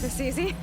this easy.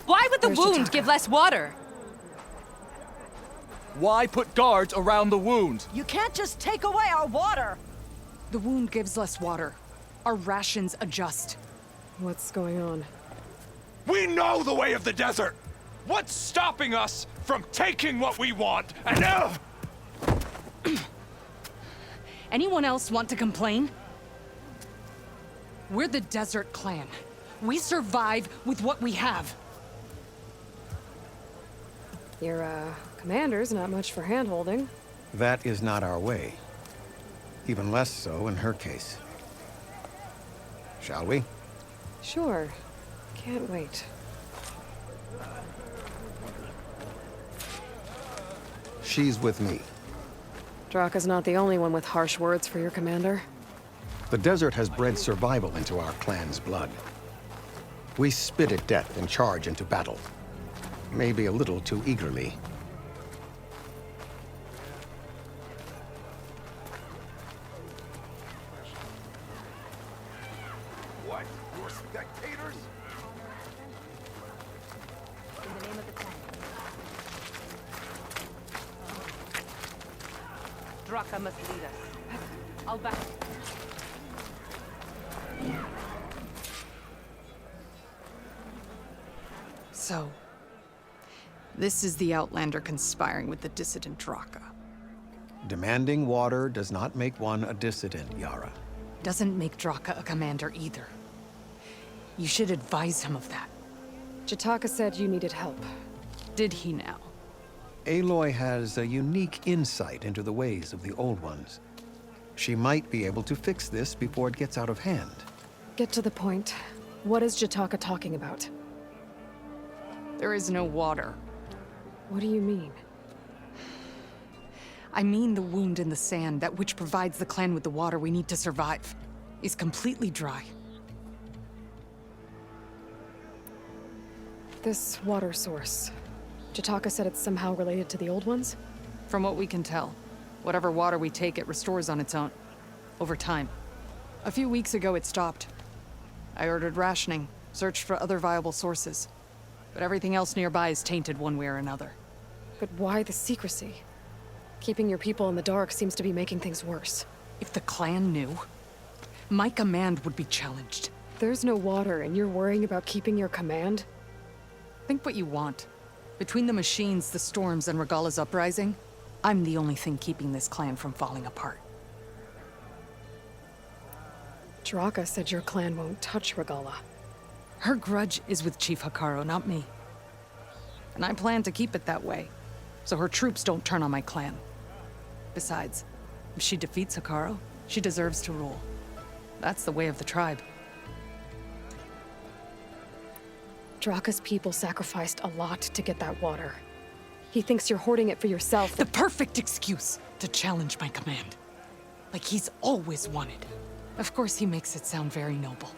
Why would the wound give less water? Why put guards around the wound? You can't just take away our water! The wound gives less water. Our rations adjust. What's going on? We know the way of the desert! What's stopping us from taking what we want and Anyone else want to complain? We're the Desert Clan. We survive with what we have. Your, commander's not much for hand-holding. That is not our way. Even less so in her case. Shall we? Sure. Can't wait. She's with me. Draka's not the only one with harsh words for your commander. The desert has bred survival into our clan's blood. We spit at death and charge into battle. Maybe a little too eagerly. What? You're spectators? In the name of the clan. Draka must lead us. I'll back. So, this is the Outlander conspiring with the dissident Draka. Demanding water does not make one a dissident, Yara. Doesn't make Draka a commander either. You should advise him of that. Jataka said you needed help. Did he now? Aloy has a unique insight into the ways of the Old Ones. She might be able to fix this before it gets out of hand. Get to the point. What is Jataka talking about? There is no water. What do you mean? I mean the wound in the sand, that which provides the clan with the water we need to survive, is completely dry. This water source. Jataka said it's somehow related to the Old Ones? From what we can tell, whatever water we take, it restores on its own. Over time. A few weeks ago, it stopped. I ordered rationing, searched for other viable sources. But everything else nearby is tainted one way or another. But why the secrecy? Keeping your people in the dark seems to be making things worse. If the clan knew, my command would be challenged. There's no water and you're worrying about keeping your command? Think what you want. Between the machines, the storms, and Regalla's uprising, I'm the only thing keeping this clan from falling apart. Draka said your clan won't touch Regalla. Her grudge is with Chief Hekarro, not me. And I plan to keep it that way, so her troops don't turn on my clan. Besides, if she defeats Hekarro, she deserves to rule. That's the way of the tribe. Draka's people sacrificed a lot to get that water. He thinks you're hoarding it for yourself. The perfect excuse to challenge my command. Like he's always wanted. Of course he makes it sound very noble.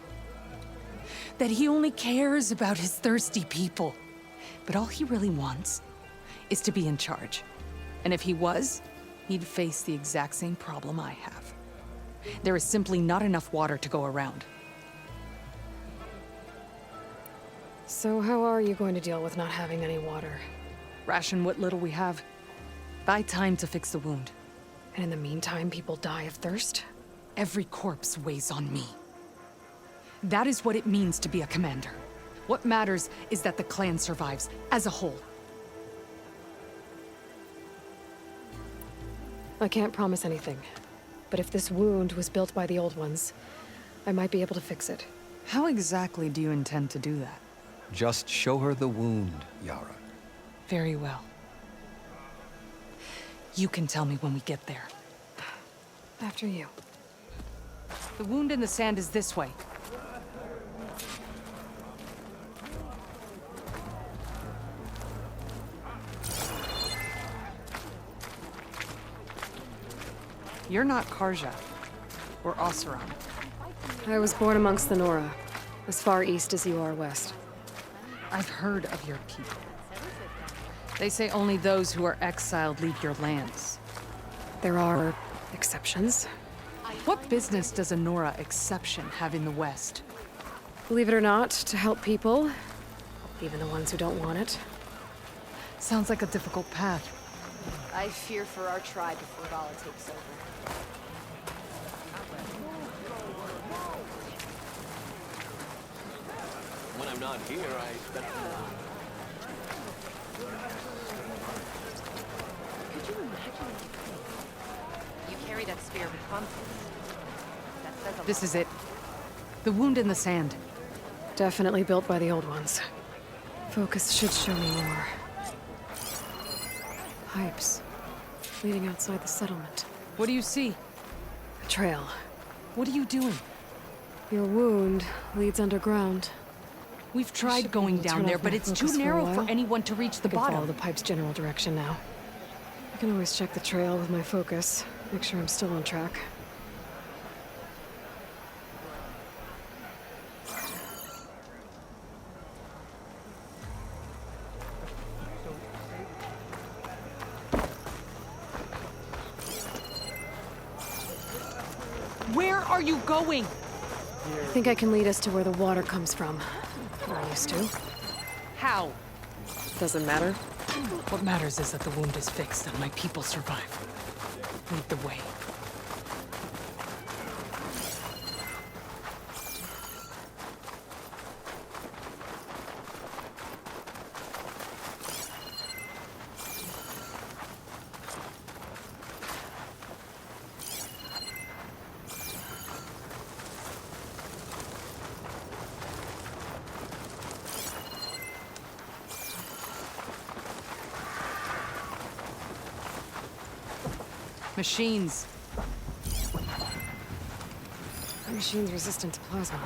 That he only cares about his thirsty people. But all he really wants is to be in charge. And if he was, he'd face the exact same problem I have. There is simply not enough water to go around. So how are you going to deal with not having any water? Ration what little we have. Buy time to fix the wound. And in the meantime, people die of thirst? Every corpse weighs on me. That is what it means to be a commander. What matters is that the clan survives, as a whole. I can't promise anything. But if this wound was built by the old ones, I might be able to fix it. How exactly do you intend to do that? Just show her the wound, Yara. Very well. You can tell me when we get there. After you. The wound in the sand is this way. You're not Karja, or Oseram. I was born amongst the Nora, as far east as you are west. I've heard of your people. They say only those who are exiled leave your lands. There are exceptions. What business does a Nora exception have in the West? Believe it or not, to help people, even the ones who don't want it. Sounds like a difficult path. I fear for our tribe if Regalla takes over. When I'm not here, I spend... Could you imagine? You carry that spear with confidence. That says a lot. This is it. The wound in the sand. Definitely built by the old ones. Focus should show me more. Pipes. Leading outside the settlement. What do you see? A trail. What are you doing? Your wound leads underground. We've should tried be going able to down turn there, off but my it's too focus for a narrow for while. anyone to reach the I can follow bottom. the pipe's general direction now. I can always check the trail with my focus. Make sure I'm still on track. Where are you going? I think I can lead us to where the water comes from. Or I used to. How? Doesn't matter. What matters is that the wound is fixed and my people survive. Lead the way. Machines. The machine's resistant to plasma.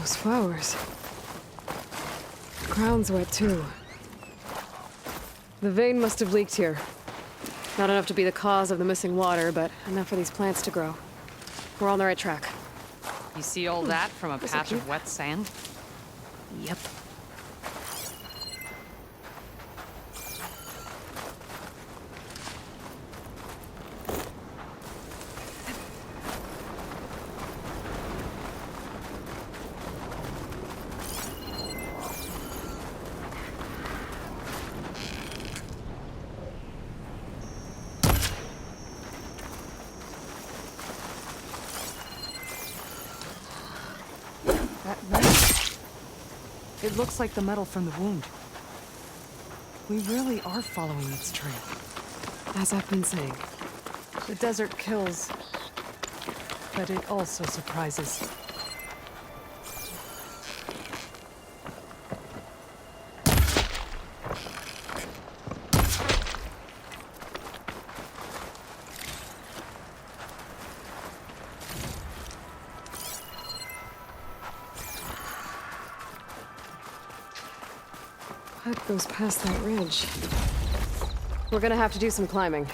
Those flowers. Ground's wet too. The vein must have leaked here. Not enough to be the cause of the missing water, but enough for these plants to grow. We're on the right track. You see all that from a This'll patch keep. of wet sand? Yep. That knife. It looks like the metal from the wound. We really are following its trail. As I've been saying. The desert kills, but it also surprises. What goes past that ridge? We're gonna have to do some climbing.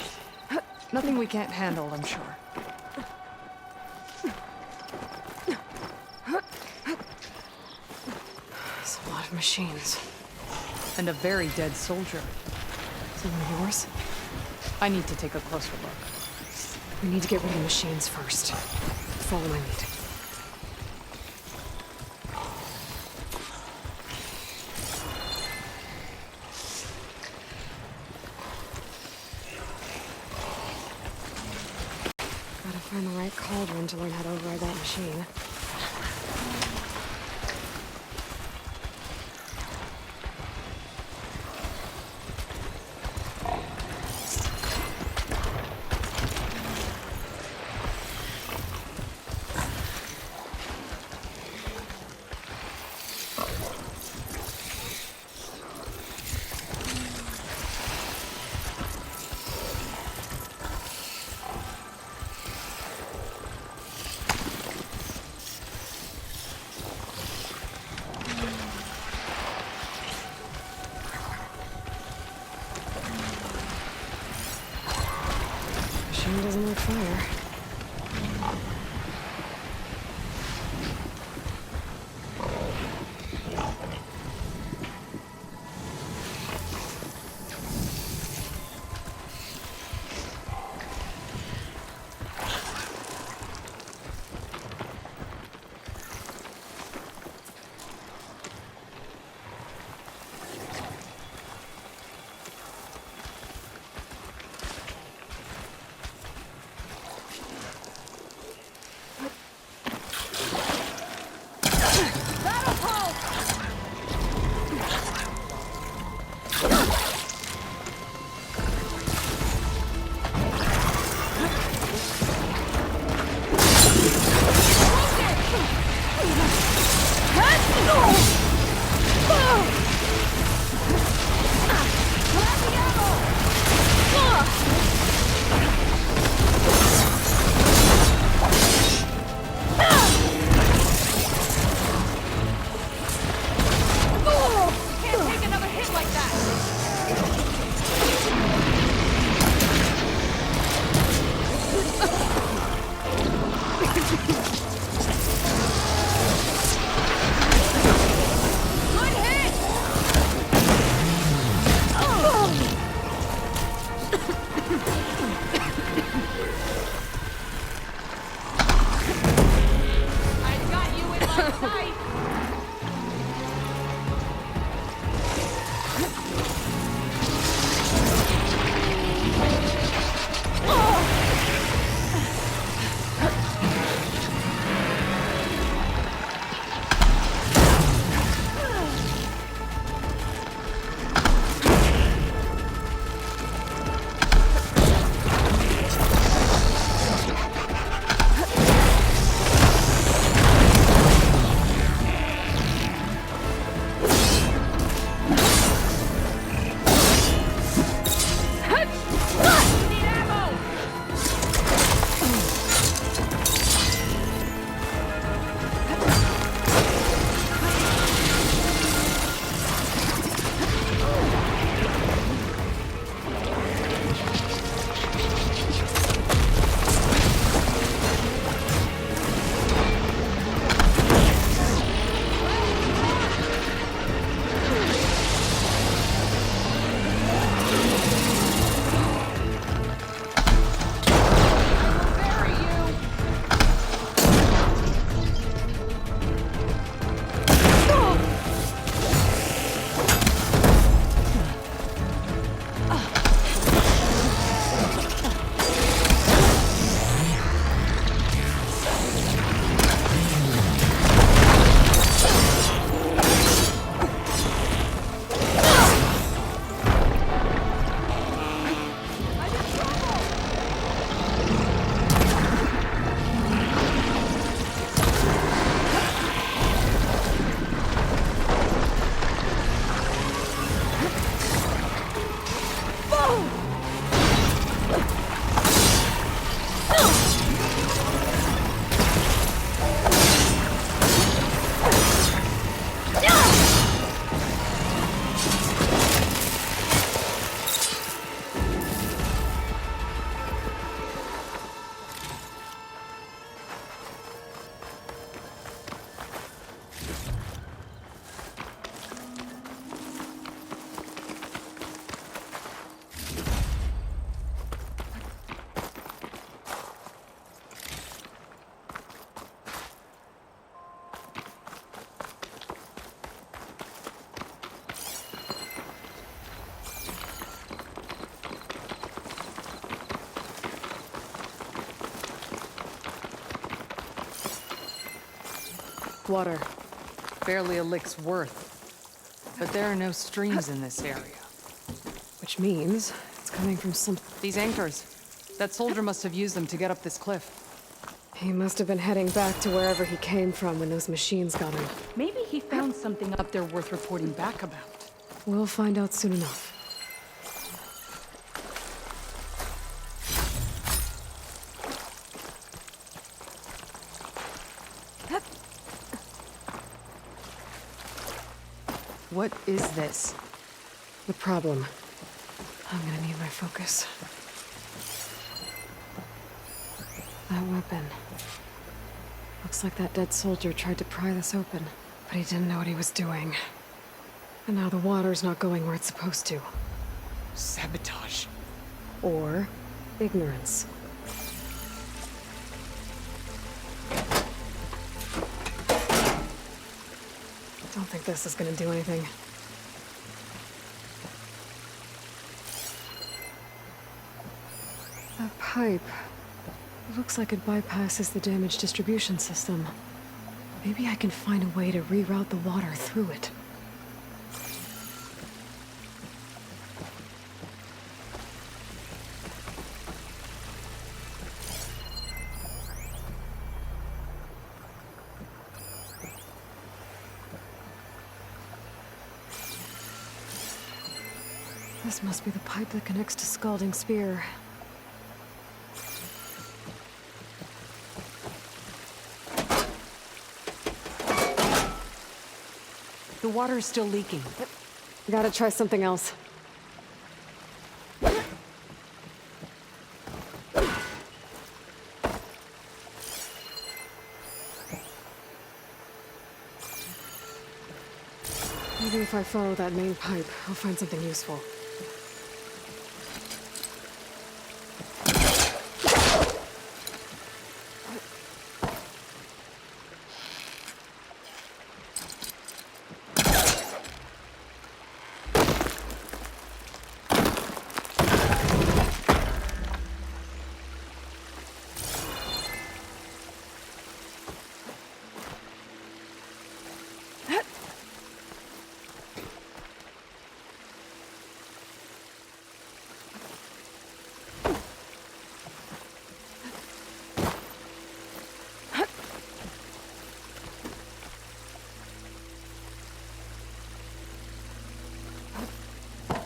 Nothing we can't handle, I'm sure. It's a lot of machines. And a very dead soldier. Some of yours? I need to take a closer look. We need to get rid of the machines first. Follow my lead. Gotta find the right cauldron to learn how to override that machine. Machine doesn't like fire. water. Barely a lick's worth. But there are no streams in this area. Which means it's coming from some... These anchors. That soldier must have used them to get up this cliff. He must have been heading back to wherever he came from when those machines got him. Maybe he found something up there worth reporting back about. We'll find out soon enough. What is this? The problem. I'm gonna need my focus. That weapon. Looks like that dead soldier tried to pry this open, but he didn't know what he was doing. And now the water's not going where it's supposed to. Sabotage. Or ignorance. Don't think this is gonna do anything. That pipe. It looks like it bypasses the damage distribution system. Maybe I can find a way to reroute the water through it. This must be the pipe that connects to Scalding Spear. The water is still leaking. Gotta try something else. Maybe if I follow that main pipe, I'll find something useful.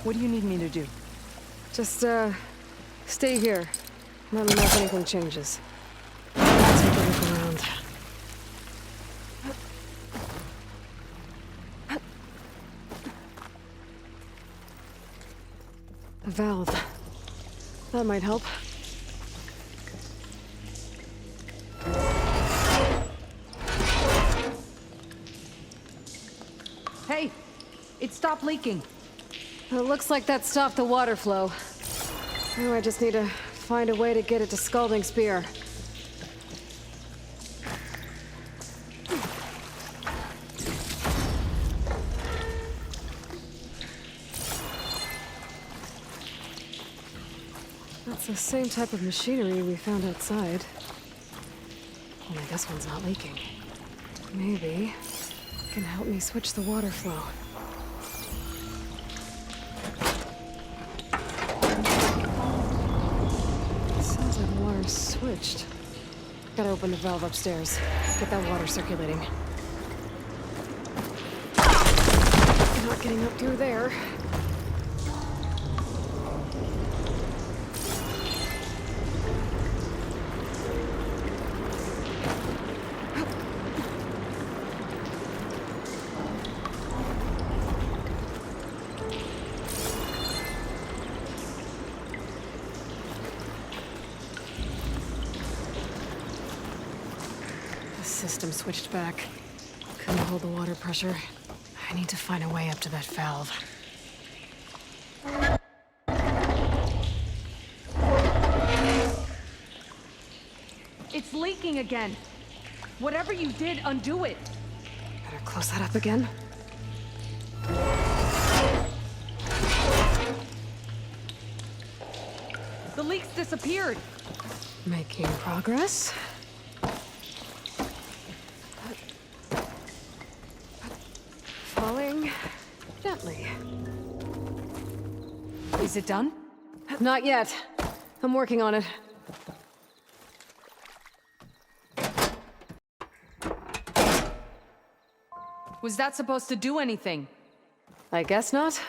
What do you need me to do? Just, stay here. Let me know if anything changes. Let's take a look around. A valve. That might help. Hey! It stopped leaking. It looks like that stopped the water flow. Now I just need to find a way to get it to Scalding Spear. That's the same type of machinery we found outside. Only this one's not leaking. Maybe it can help me switch the water flow. Sounds like the water's switched. Gotta open the valve upstairs. Get that water circulating. Not getting up through there. System switched back. Couldn't hold the water pressure. I need to find a way up to that valve. It's leaking again. Whatever you did, undo it. Better close that up again. The leak's disappeared. Making progress. Is it done? Not yet. I'm working on it. Was that supposed to do anything? I guess not.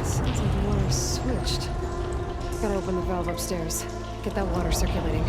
Sounds like the water's switched. Gotta open the valve upstairs. Get that water circulating.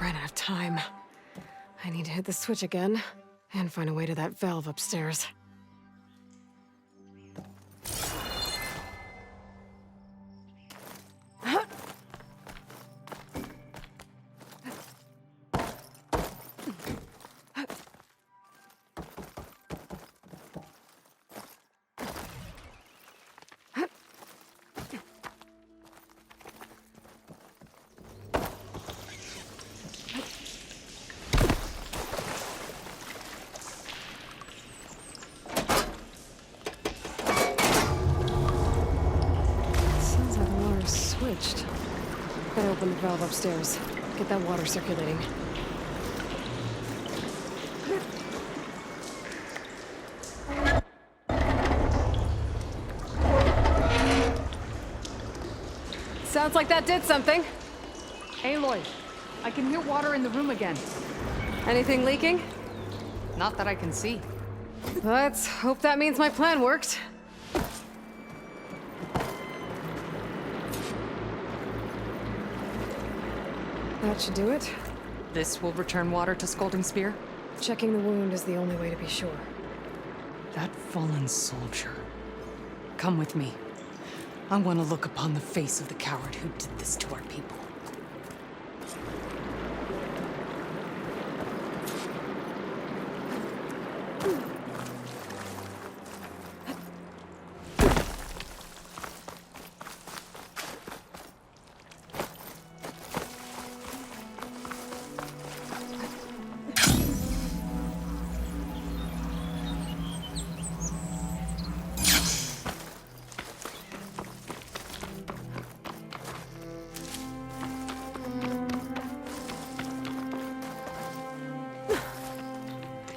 Ran out of time. I need to hit the switch again and find a way to that valve upstairs. Sounds like the water's switched. Gotta open the valve upstairs. Get that water circulating. Sounds like that did something. Aloy, I can hear water in the room again. Anything leaking? Not that I can see. Let's hope that means my plan worked. That should do it. This will return water to Scolding Spear? Checking the wound is the only way to be sure. That fallen soldier. Come with me. I want to look upon the face of the coward who did this to our people.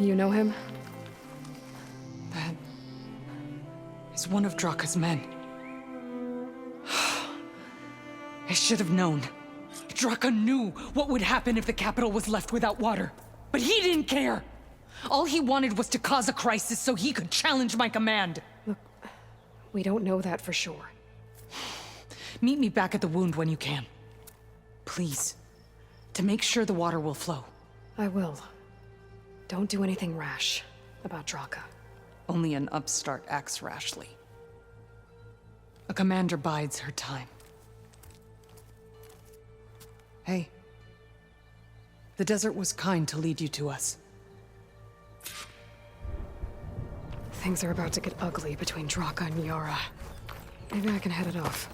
You know him? That is one of Draka's men. I should have known. Draka knew what would happen if the capital was left without water. But he didn't care! All he wanted was to cause a crisis so he could challenge my command. Look, we don't know that for sure. Meet me back at the wound when you can. Please. To make sure the water will flow. I will. Don't do anything rash about Draka. Only an upstart acts rashly. A commander bides her time. Hey. The desert was kind to lead you to us. Things are about to get ugly between Draka and Yara. Maybe I can head it off.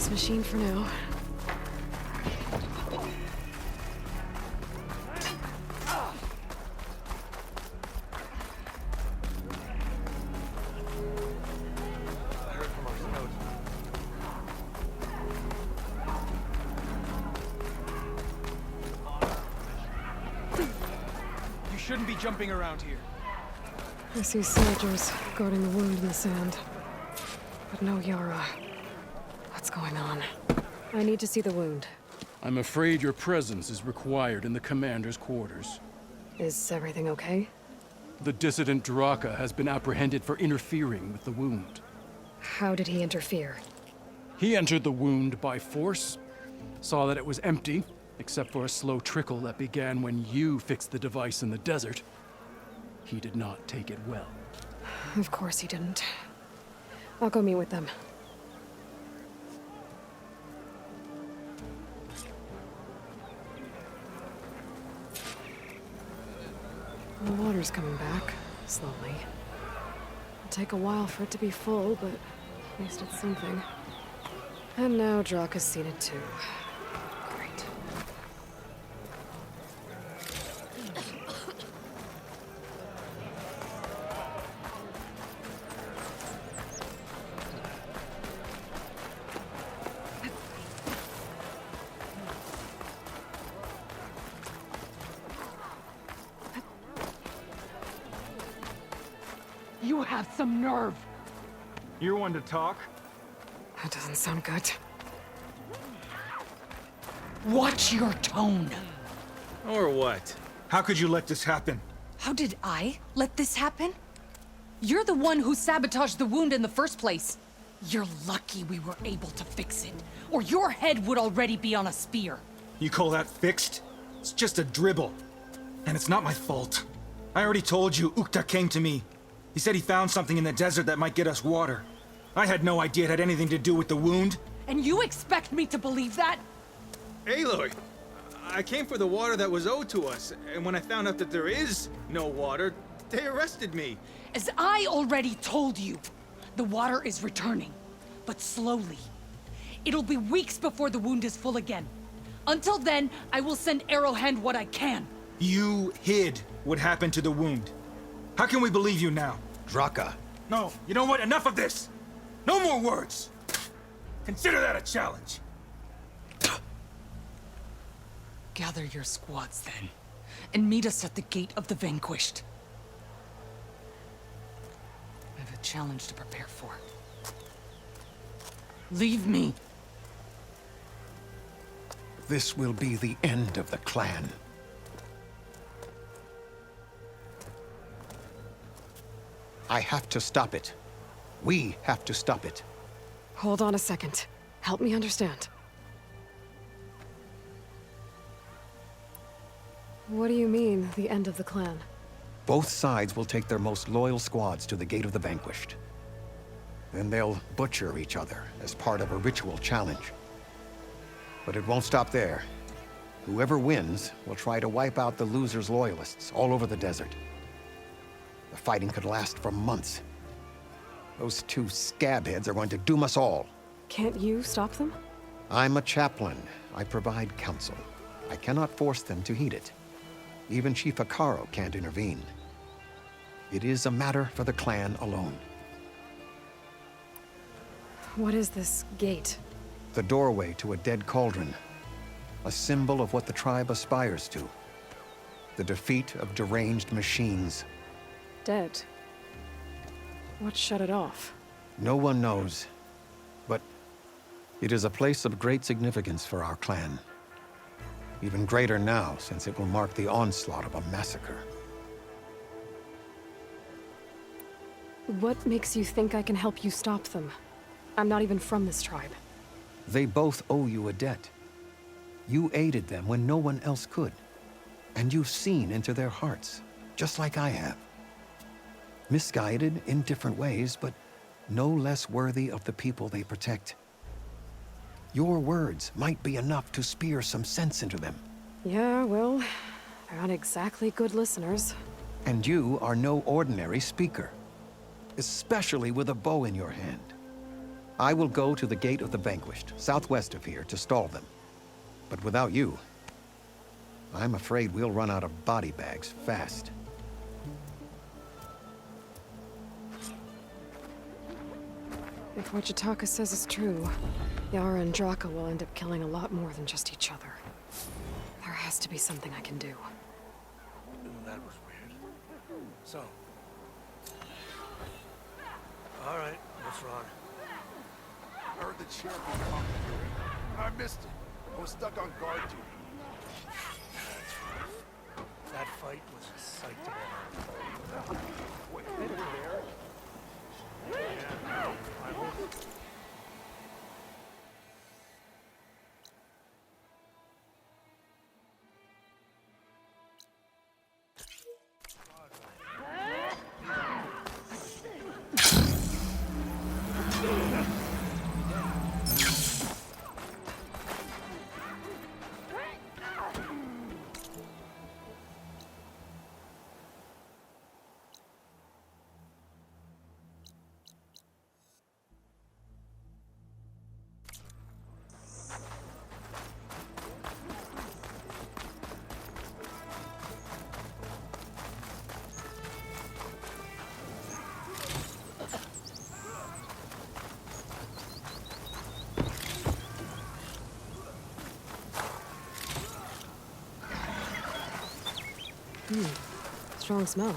Machine for now. You shouldn't be jumping around here. I see soldiers guarding the wound in the sand. But no Yara. What's going on? I need to see the wound. I'm afraid your presence is required in the commander's quarters. Is everything okay? The dissident Draka has been apprehended for interfering with the wound. How did he interfere? He entered the wound by force, saw that it was empty, except for a slow trickle that began when you fixed the device in the desert. He did not take it well. Of course he didn't. I'll go meet with them. The water's coming back, slowly. It'll take a while for it to be full, but at least it's something. And now Draka's seen it too. Great. You have some nerve! You're one to talk? That doesn't sound good. Watch your tone! Or what? How could you let this happen? How did I let this happen? You're the one who sabotaged the wound in the first place. You're lucky we were able to fix it, or your head would already be on a spear. You call that fixed? It's just a dribble. And it's not my fault. I already told you, Ukta came to me. He said he found something in the desert that might get us water. I had no idea it had anything to do with the wound. And you expect me to believe that? Aloy, I came for the water that was owed to us, and when I found out that there is no water, they arrested me. As I already told you, the water is returning, but slowly. It'll be weeks before the wound is full again. Until then, I will send Arrowhand what I can. You hid what happened to the wound. How can we believe you now? Draka. No, you know what? Enough of this! No more words! Consider that a challenge. Gather your squads then, and meet us at the Gate of the Vanquished. I have a challenge to prepare for. Leave me. This will be the end of the clan. I have to stop it. We have to stop it. Hold on a second. Help me understand. What do you mean, the end of the clan? Both sides will take their most loyal squads to the Gate of the Vanquished. Then they'll butcher each other as part of a ritual challenge. But it won't stop there. Whoever wins will try to wipe out the loser's loyalists all over the desert. The fighting could last for months. Those two scabheads are going to doom us all. Can't you stop them? I'm a chaplain. I provide counsel. I cannot force them to heed it. Even Chief Hekarro can't intervene. It is a matter for the clan alone. What is this gate? The doorway to a dead cauldron. A symbol of what the tribe aspires to. The defeat of deranged machines. Dead. What shut it off? No one knows. But it is a place of great significance for our clan. Even greater now, since it will mark the onslaught of a massacre. What makes you think I can help you stop them? I'm not even from this tribe. They both owe you a debt. You aided them when no one else could. And you've seen into their hearts, just like I have. Misguided in different ways, but no less worthy of the people they protect. Your words might be enough to spear some sense into them. Yeah, well, they're not exactly good listeners. And you are no ordinary speaker. Especially with a bow in your hand. I will go to the Gate of the Vanquished, southwest of here, to stall them. But without you, I'm afraid we'll run out of body bags fast. If what Jataka says is true, Yara and Draka will end up killing a lot more than just each other. There has to be something I can do. That was weird. So. All right, what's wrong? I heard the champion talking to him. I missed it. I was stuck on guard duty. That's rough. That fight was a sight to behold. Wait, over there? Yeah, I hope. Strong smell.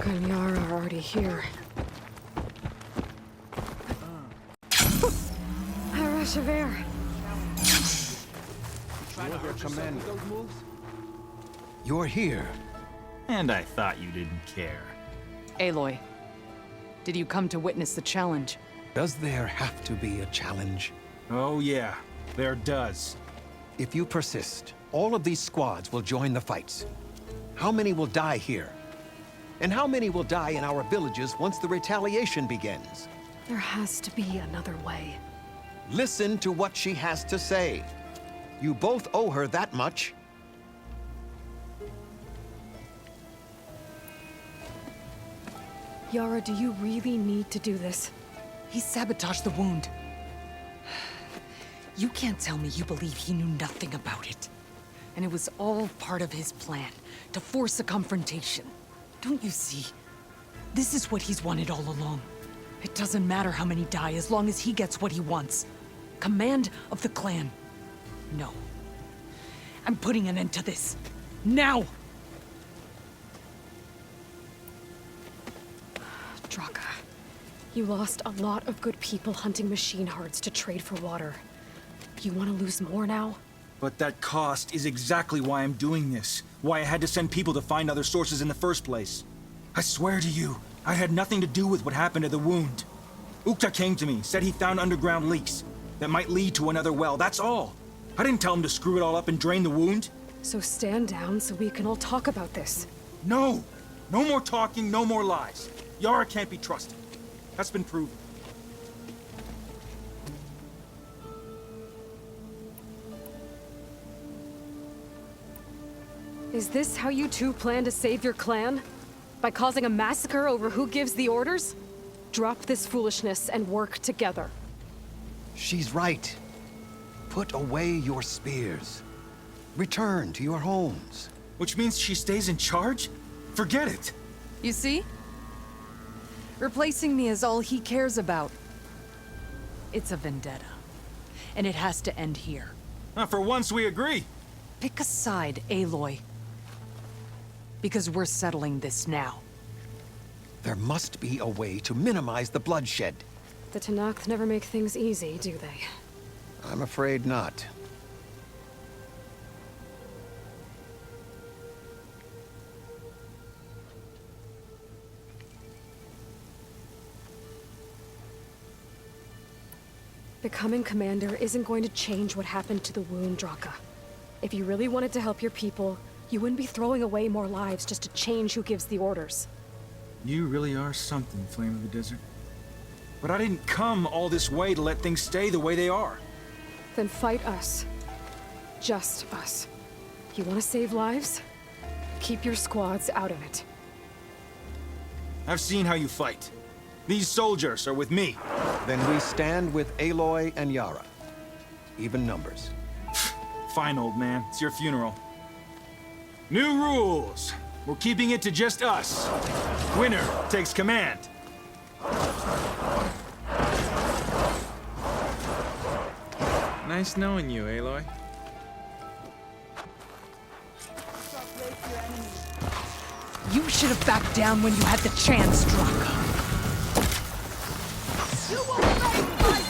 Draka and Yara are already here. Harashaver. You're here. And I thought you didn't care. Aloy, did you come to witness the challenge? Does there have to be a challenge? Oh yeah, there does. If you persist, all of these squads will join the fights. How many will die here? And how many will die in our villages once the retaliation begins? There has to be another way. Listen to what she has to say. You both owe her that much. Yara, do you really need to do this? He sabotaged the wound. You can't tell me you believe he knew nothing about it. And it was all part of his plan, to force a confrontation. Don't you see? This is what he's wanted all along. It doesn't matter how many die as long as he gets what he wants. Command of the clan. No. I'm putting an end to this. Now! Draka, you lost a lot of good people hunting machine hearts to trade for water. You want to lose more now? But that cost is exactly why I'm doing this. Why I had to send people to find other sources in the first place. I swear to you, I had nothing to do with what happened to the wound. Ukta came to me, said he found underground leaks that might lead to another well, that's all. I didn't tell him to screw it all up and drain the wound. So stand down so we can all talk about this. No! No more talking, no more lies. Yara can't be trusted. That's been proven. Is this how you two plan to save your clan? By causing a massacre over who gives the orders? Drop this foolishness and work together. She's right. Put away your spears. Return to your homes. Which means she stays in charge? Forget it. You see? Replacing me is all he cares about. It's a vendetta. And it has to end here. For once we agree. Pick a side, Aloy. Because we're settling this now. There must be a way to minimize the bloodshed. The Tenakth never make things easy, do they? I'm afraid not. Becoming commander isn't going to change what happened to the wound, Draka. If you really wanted to help your people, you wouldn't be throwing away more lives just to change who gives the orders. You really are something, Flame of the Desert. But I didn't come all this way to let things stay the way they are. Then fight us. Just us. You want to save lives? Keep your squads out of it. I've seen how you fight. These soldiers are with me. Then we stand with Aloy and Yara. Even numbers. Fine, old man. It's your funeral. New rules. We're keeping it to just us. Winner takes command. Nice knowing you, Aloy. You should have backed down when you had the chance, Draka. You will face my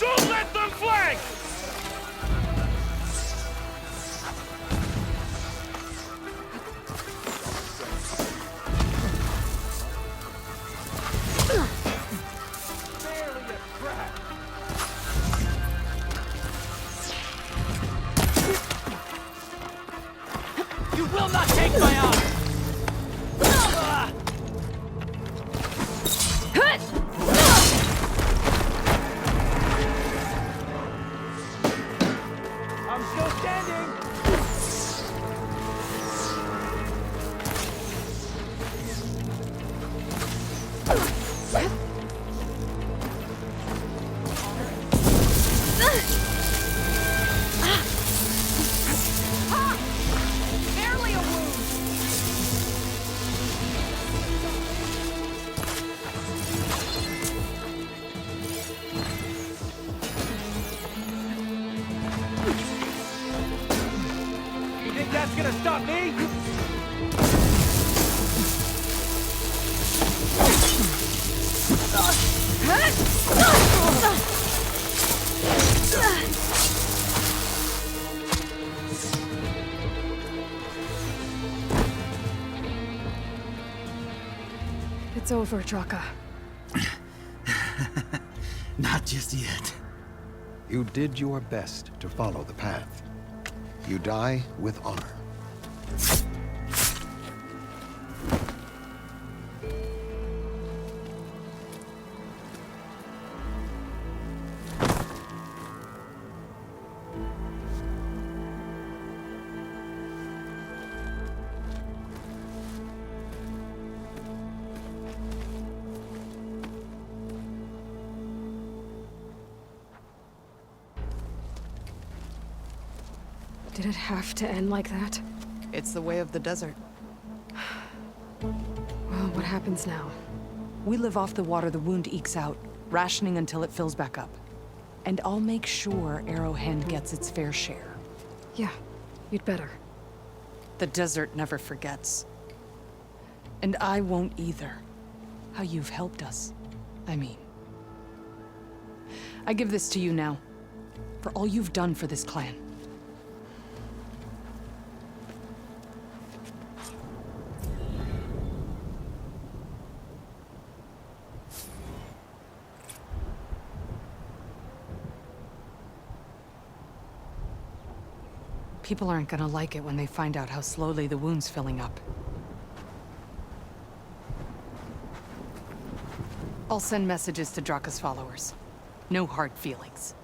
Don't let them flank! You will not take my arm! I'm still standing! Barely a wound! You think that's gonna stop me? It's over, Draka. Not just yet. You did your best to follow the path. You die with honor. Did it have to end like that? It's the way of the desert. Well, what happens now? We live off the water the wound ekes out, rationing until it fills back up. And I'll make sure Arrowhand gets its fair share. Yeah, you'd better. The desert never forgets. And I won't either. How you've helped us, I mean. I give this to you now, for all you've done for this clan. People aren't gonna like it when they find out how slowly the wound's filling up. I'll send messages to Draka's followers. No hard feelings.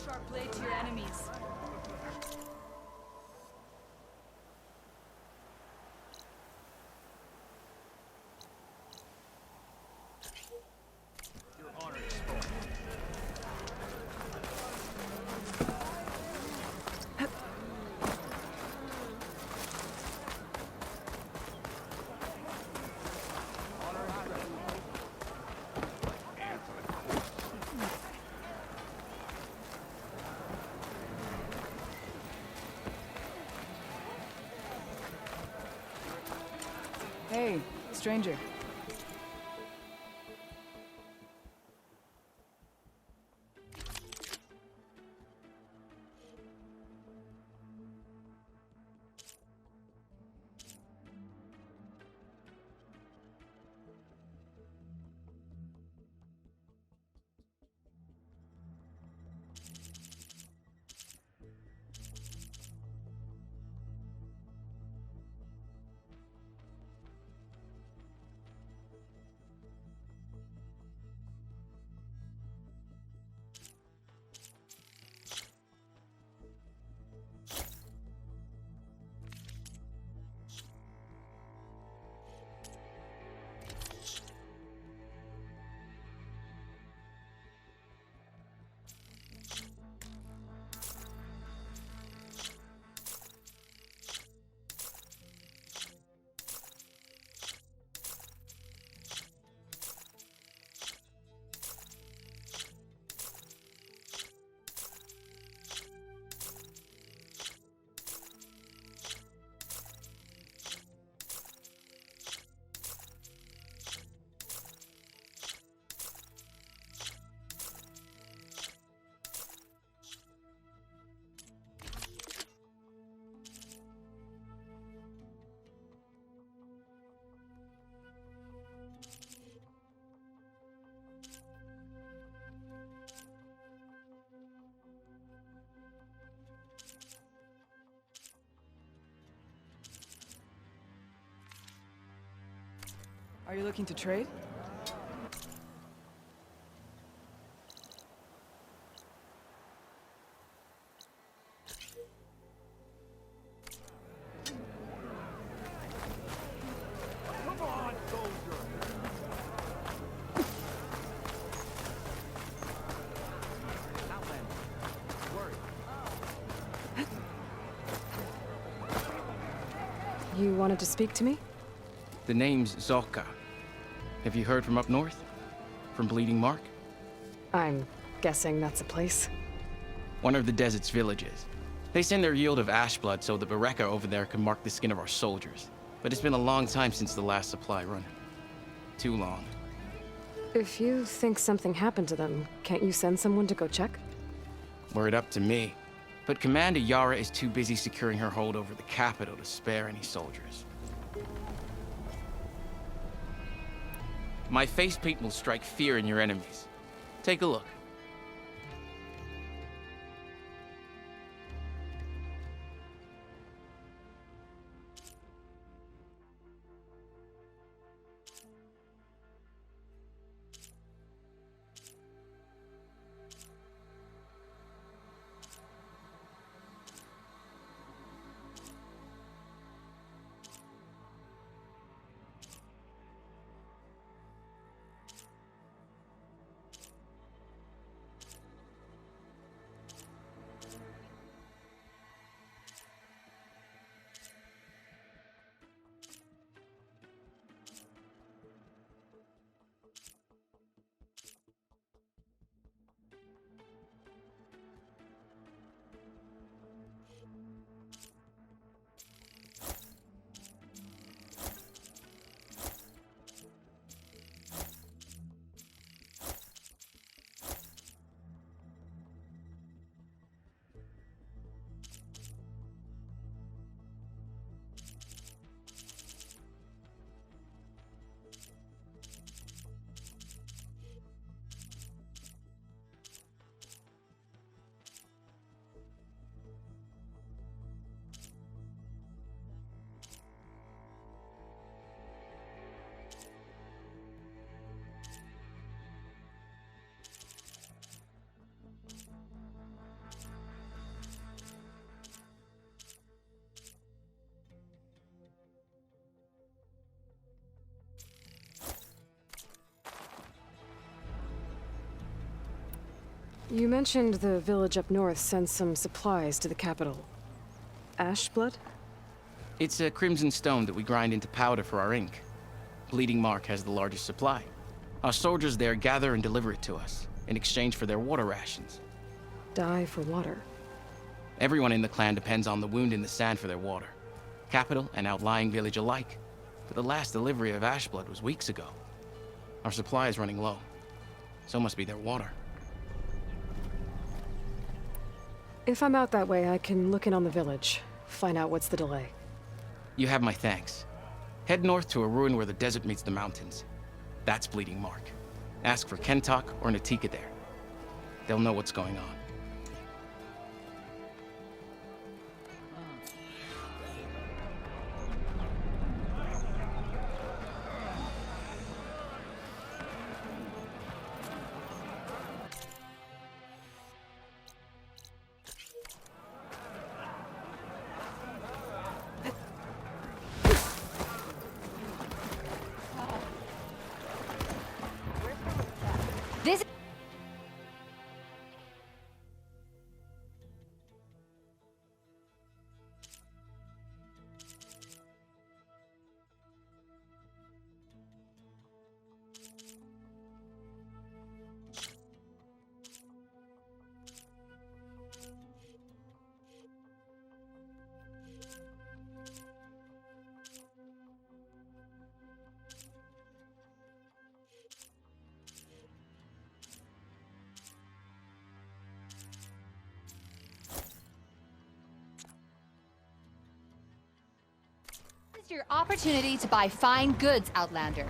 Sharp blade to your enemies. Your honor is spoken. Hey, stranger. Are you looking to trade? You wanted to speak to me? The name's Zolka. Have you heard from up north? From Bleeding Mark? I'm guessing that's a place. One of the desert's villages. They send their yield of ashblood so the Bereka over there can mark the skin of our soldiers. But it's been a long time since the last supply run. Too long. If you think something happened to them, can't you send someone to go check? Were it up to me. But Commander Yara is too busy securing her hold over the capital to spare any soldiers. My facepaint will strike fear in your enemies. Take a look. You mentioned the village up north sends some supplies to the capital. Ashblood? It's a crimson stone that we grind into powder for our ink. Bleeding Mark has the largest supply. Our soldiers there gather and deliver it to us, in exchange for their water rations. Die for water. Everyone in the clan depends on the wound in the sand for their water. Capital and outlying village alike. But the last delivery of Ashblood was weeks ago. Our supply is running low. So must be their water. If I'm out that way, I can look in on the village, find out what's the delay. You have my thanks. Head north to a ruin where the desert meets the mountains. That's Bleeding Mark. Ask for Kentok or Natika there. They'll know what's going on. This. Your opportunity to buy fine goods, Outlander.